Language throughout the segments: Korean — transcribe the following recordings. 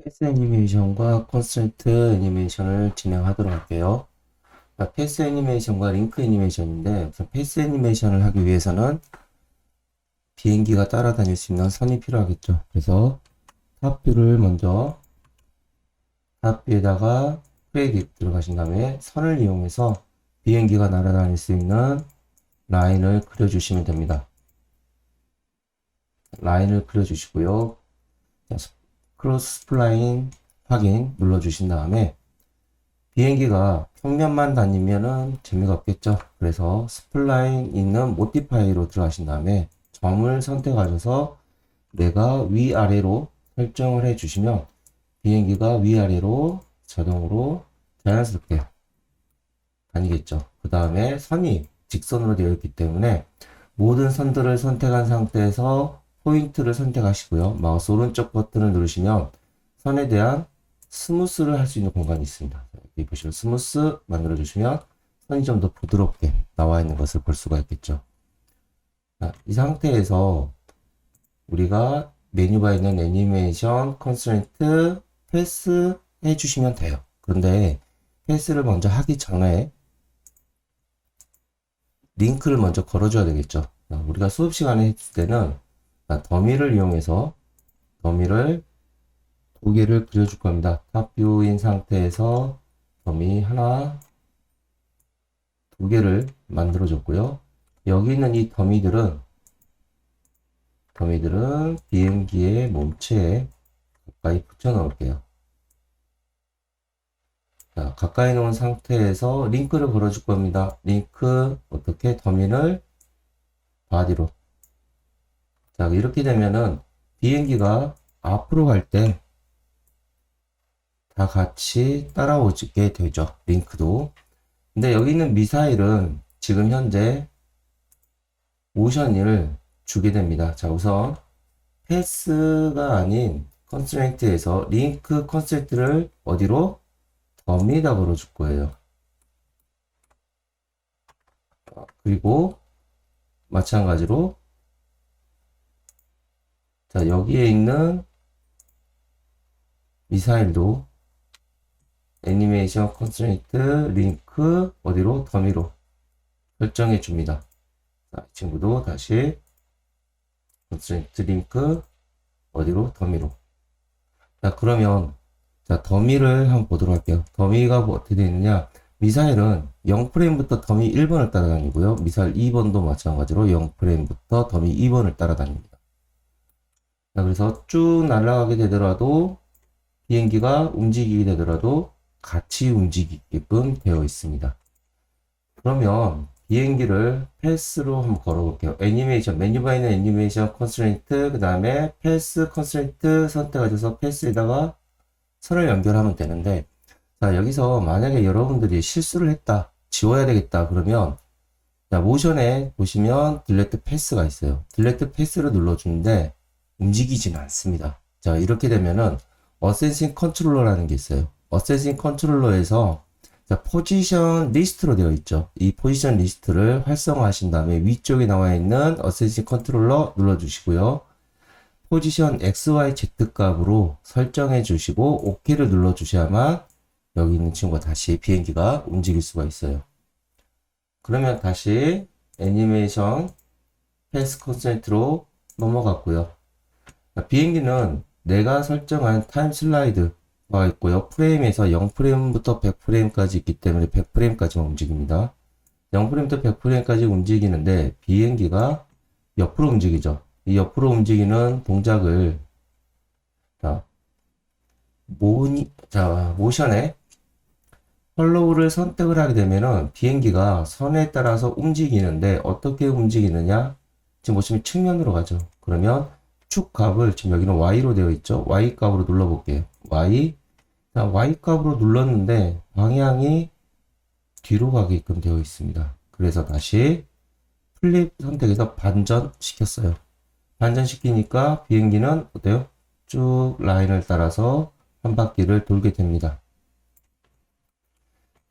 패스 애니메이션과 컨스트레인트 애니메이션을 진행하도록 할게요. 패스 애니메이션과 링크 애니메이션인데, 우선 패스 애니메이션을 하기 위해서는 비행기가 따라다닐 수 있는 선이 필요하겠죠. 그래서 탑뷰를 먼저 탑뷰에다가 크레딧 들어가신 다음에 선을 이용해서 비행기가 날아다닐 수 있는 라인을 그려주시면 됩니다. 라인을 그려주시고요. 크로스 스플라인 확인 눌러주신 다음에 비행기가 평면만 다니면은 재미가 없겠죠. 그래서 스플라인 있는 모디파이로 들어가신 다음에 점을 선택하셔서 내가 위아래로 설정을 해주시면 비행기가 위아래로 자동으로 자연스럽게 다니겠죠. 그 다음에 선이 직선으로 되어 있기 때문에 모든 선들을 선택한 상태에서 포인트를 선택하시고요. 마우스 오른쪽 버튼을 누르시면 선에 대한 스무스를 할 수 있는 공간이 있습니다. 여기 보시면 스무스 만들어 주시면 선이 좀 더 부드럽게 나와 있는 것을 볼 수가 있겠죠. 자, 이 상태에서 우리가 메뉴바에 있는 애니메이션, 컨스트레인트, 패스 해주시면 돼요. 그런데 패스를 먼저 하기 전에 링크를 먼저 걸어줘야 되겠죠. 우리가 수업 시간에 했을 때는 더미를 이용해서 더미를 두 개를 그려줄 겁니다. 탑뷰인 상태에서 더미 하나, 두 개를 만들어 줬고요. 여기 있는 이 더미들은 비행기의 몸체에 가까이 붙여 넣을게요. 자, 가까이 놓은 상태에서 링크를 걸어줄 겁니다. 링크 어떻게 더미를 바디로. 자, 이렇게 되면은 비행기가 앞으로 갈 때 다 같이 따라오게 되죠. 링크도. 근데 여기 있는 미사일은 지금 현재 모션을 주게 됩니다. 자, 우선 패스가 아닌 컨스트레인트에서 링크 컨스트레인트를 어디로? 더미에다 걸어줄 거예요. 그리고 마찬가지로 자, 여기에 있는 미사일도 애니메이션 컨스트레인트 링크 어디로? 더미로 설정해 줍니다. 자, 이 친구도 다시 컨스트레인트 링크 어디로? 더미로. 자, 그러면 자, 더미를 한번 보도록 할게요. 더미가 뭐 어떻게 되어 있느냐? 미사일은 0프레임부터 더미 1번을 따라다니고요. 미사일 2번도 마찬가지로 0프레임부터 더미 2번을 따라다닙니다. 자, 그래서 쭉 날아가게 되더라도 비행기가 움직이게 되더라도 같이 움직이게끔 되어 있습니다. 그러면 비행기를 패스로 한번 걸어볼게요. 애니메이션, 메뉴바에 있는 애니메이션 컨스트레인트, 그 다음에 패스 컨스트레인트 선택하셔서 패스에다가 선을 연결하면 되는데, 자, 여기서 만약에 여러분들이 실수를 했다, 지워야 되겠다, 그러면, 자, 모션에 보시면 딜레트 패스가 있어요. 딜레트 패스를 눌러주는데, 움직이지는 않습니다. 자, 이렇게 되면은, 어센싱 컨트롤러라는 게 있어요. 어센싱 컨트롤러에서, 자, 포지션 리스트로 되어 있죠. 이 포지션 리스트를 활성화하신 다음에 위쪽에 나와 있는 어센싱 컨트롤러 눌러주시고요. 포지션 XYZ 값으로 설정해 주시고 OK를 눌러 주셔야만 여기 있는 친구가 다시 비행기가 움직일 수가 있어요. 그러면 다시 애니메이션 패스 컨센트로 넘어갔고요. 비행기는 내가 설정한 타임 슬라이드가 있고요. 프레임에서 0프레임부터 100프레임까지 있기 때문에 100프레임까지만 움직입니다. 0프레임부터 100프레임까지 움직이는데 비행기가 옆으로 움직이죠. 이 옆으로 움직이는 동작을 자, 모션에 펄로우를 선택을 하게 되면은 비행기가 선에 따라서 움직이는데 어떻게 움직이느냐? 지금 보시면 측면으로 가죠. 그러면 축 값을 지금 여기는 Y로 되어 있죠. Y 값으로 눌러 볼게요. Y. 자, Y 값으로 눌렀는데 방향이 뒤로 가게끔 되어 있습니다. 그래서 다시 플립 선택해서 반전 시켰어요. 반전시키니까 비행기는 어때요? 쭉 라인을 따라서 한 바퀴를 돌게 됩니다.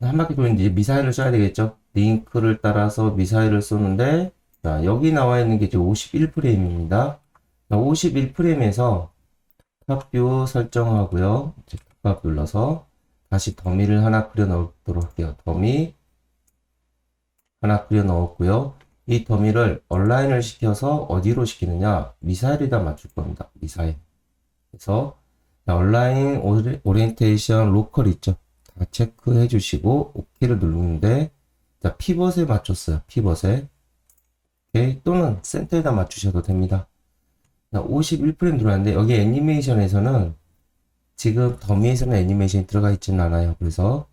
한 바퀴 돌면 이제 미사일을 쏴야 되겠죠? 링크를 따라서 미사일을 쏘는데, 자, 여기 나와 있는 게 이제 51프레임입니다. 51프레임에서 탑뷰 설정하고요. 이제 탑 눌러서 다시 더미를 하나 그려 넣도록 할게요. 더미 하나 그려 넣었고요. 이 더미를 얼라인을 시켜서 어디로 시키느냐? 미사일에다 맞출 겁니다. 미사일. 그래서 얼라인 오리엔테이션 로컬 있죠? 다 체크해 주시고 OK를 누르는데 자, 피벗에 맞췄어요. 피벗에. 오케이. 또는 센터에다 맞추셔도 됩니다. 51프레임 들어왔는데 여기 애니메이션에서는 지금 더미에서는 애니메이션이 들어가 있지는 않아요. 그래서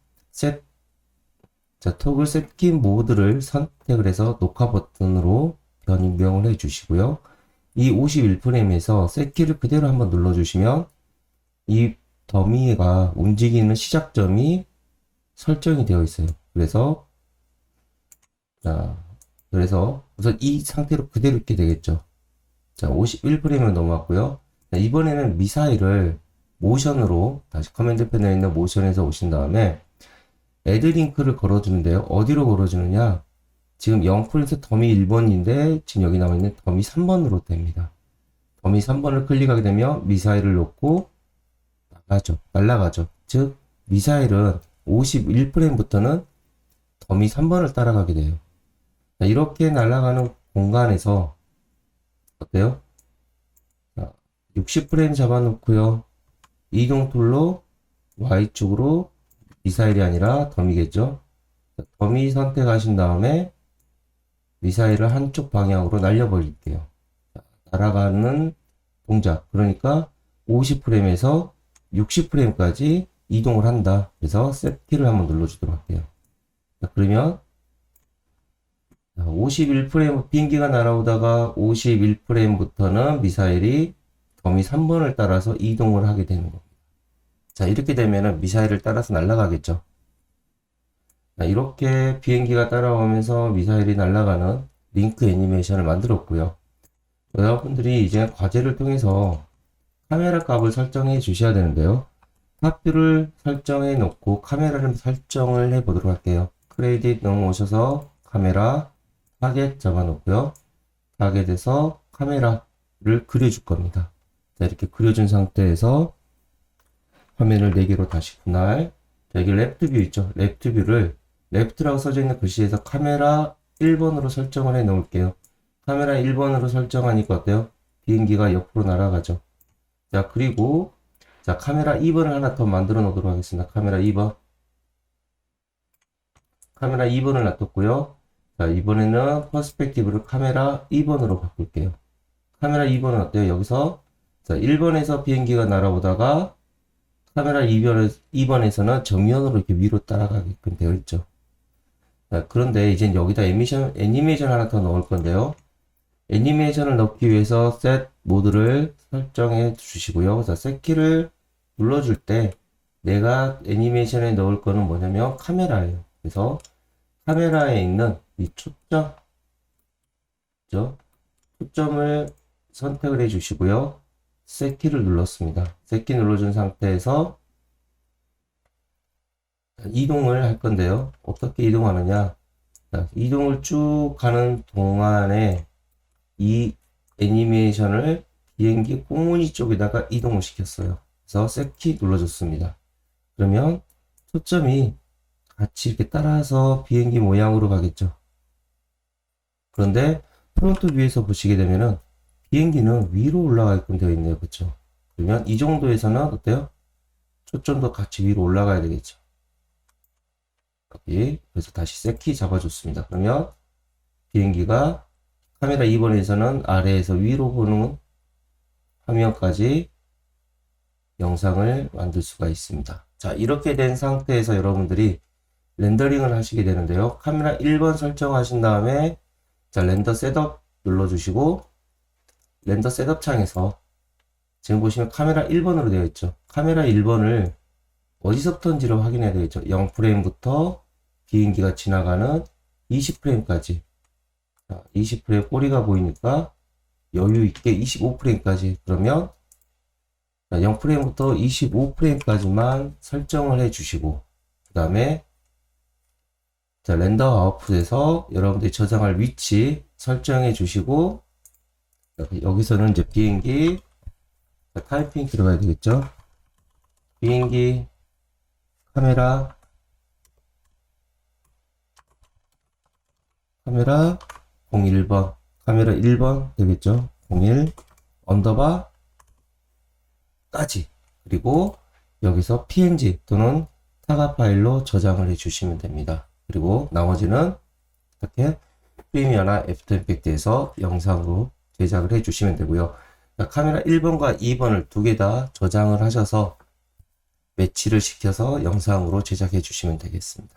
토글 셋키 모드를 선택을 해서 녹화 버튼으로 변경을 해 주시고요. 이 51프레임에서 셋키를 그대로 한번 눌러주시면 이 더미가 움직이는 시작점이 설정이 되어 있어요. 그래서 우선 이 상태로 그대로 있게 되겠죠. 자, 51프레임을 넘어왔고요. 자, 이번에는 미사일을 모션으로 다시 커맨드 패널에 있는 모션에서 오신 다음에 애드 링크를 걸어주는데요. 어디로 걸어주느냐? 지금 0% 더미 1번인데 지금 여기 나와 있는 더미 3번으로 됩니다. 더미 3번을 클릭하게 되면 미사일을 놓고 날아가죠. 즉 미사일은 51프레임부터는 더미 3번을 따라가게 돼요. 자, 이렇게 날아가는 공간에서 어때요? 60프레임 잡아놓고요. 이동 툴로 Y축으로 미사일이 아니라 더미겠죠. 더미 선택하신 다음에 미사일을 한쪽 방향으로 날려버릴게요. 날아가는 동작. 그러니까 50프레임에서 60프레임까지 이동을 한다. 그래서 셋키를 한번 눌러주도록 할게요. 자, 그러면 51프레임 비행기가 날아오다가 51프레임부터는 미사일이 더미 3번을 따라서 이동을 하게 되는 겁니다. 자, 이렇게 되면은 미사일을 따라서 날아가겠죠. 자, 이렇게 비행기가 따라오면서 미사일이 날아가는 링크 애니메이션을 만들었고요. 여러분들이 이제 과제를 통해서 카메라 값을 설정해 주셔야 되는데요. 탑뷰를 설정해 놓고 카메라를 설정을 해 보도록 할게요. 크레딧 넘어오셔서 카메라 타겟 잡아 놓고요. 타겟에서 카메라를 그려줄 겁니다. 자, 이렇게 그려준 상태에서 화면을 4개로 다시 분할. 자, 여기 레프트 뷰 있죠? 레프트 뷰를 레프트라고 써져 있는 글씨에서 카메라 1번으로 설정을 해 놓을게요. 카메라 1번으로 설정하니까 어때요? 비행기가 옆으로 날아가죠. 자, 그리고 자, 카메라 2번을 하나 더 만들어 놓도록 하겠습니다. 카메라 2번. 카메라 2번을 놔뒀고요. 자, 이번에는 퍼스펙티브를 카메라 2번으로 바꿀게요. 카메라 2번은 어때요? 여기서 자, 1번에서 비행기가 날아오다가 카메라 2번에서는 정면으로 이렇게 위로 따라가게끔 되어 있죠. 자, 그런데 이제 여기다 애니메이션 하나 더 넣을 건데요. 애니메이션을 넣기 위해서 셋 모드를 설정해 주시고요. 자, 셋 키를 눌러줄 때 내가 애니메이션에 넣을 거는 뭐냐면 카메라예요. 그래서 카메라에 있는 이 초점을 선택을 해 주시고요. 셋 키를 눌렀습니다. 셋 키 눌러준 상태에서 이동을 할 건데요. 어떻게 이동하느냐? 자, 이동을 쭉 가는 동안에 이 애니메이션을 비행기 꽁무니 쪽에다가 이동을 시켰어요. 그래서 셋 키 눌러줬습니다. 그러면 초점이 같이 이렇게 따라서 비행기 모양으로 가겠죠. 그런데 프론트 뷰에서 보시게 되면은 비행기는 위로 올라가게끔 되어 있네요. 그렇죠? 그러면 이 정도에서는 어때요? 초점도 같이 위로 올라가야 되겠죠. 여기 그래서 다시 셋 키 잡아줬습니다. 그러면 비행기가 카메라 2번에서는 아래에서 위로 보는 화면까지 영상을 만들 수가 있습니다. 자, 이렇게 된 상태에서 여러분들이 렌더링을 하시게 되는데요. 카메라 1번 설정하신 다음에 자, 렌더 셋업 눌러주시고 렌더 셋업 창에서 지금 보시면 카메라 1번으로 되어 있죠. 카메라 1번을 어디서부터인지를 확인해야 되겠죠. 0프레임부터 비행기가 지나가는 20프레임까지 20프레임 꼬리가 보이니까 여유 있게 25프레임까지 그러면 0프레임부터 25프레임까지만 설정을 해 주시고 그 다음에 자, 렌더 아웃풋에서 여러분들이 저장할 위치 설정해 주시고 여기서는 이제 비행기 자, 타이핑 들어가야 되겠죠? 비행기, 카메라 01번, 카메라 1번 되겠죠? 01 언더바 까지. 그리고 여기서 png 또는 타가 파일로 저장을 해 주시면 됩니다. 그리고 나머지는 이렇게 프리미어나 애프터 이펙트에서 영상으로 제작을 해 주시면 되고요. 카메라 1번과 2번을 두 개 다 저장을 하셔서 매치를 시켜서 영상으로 제작해 주시면 되겠습니다.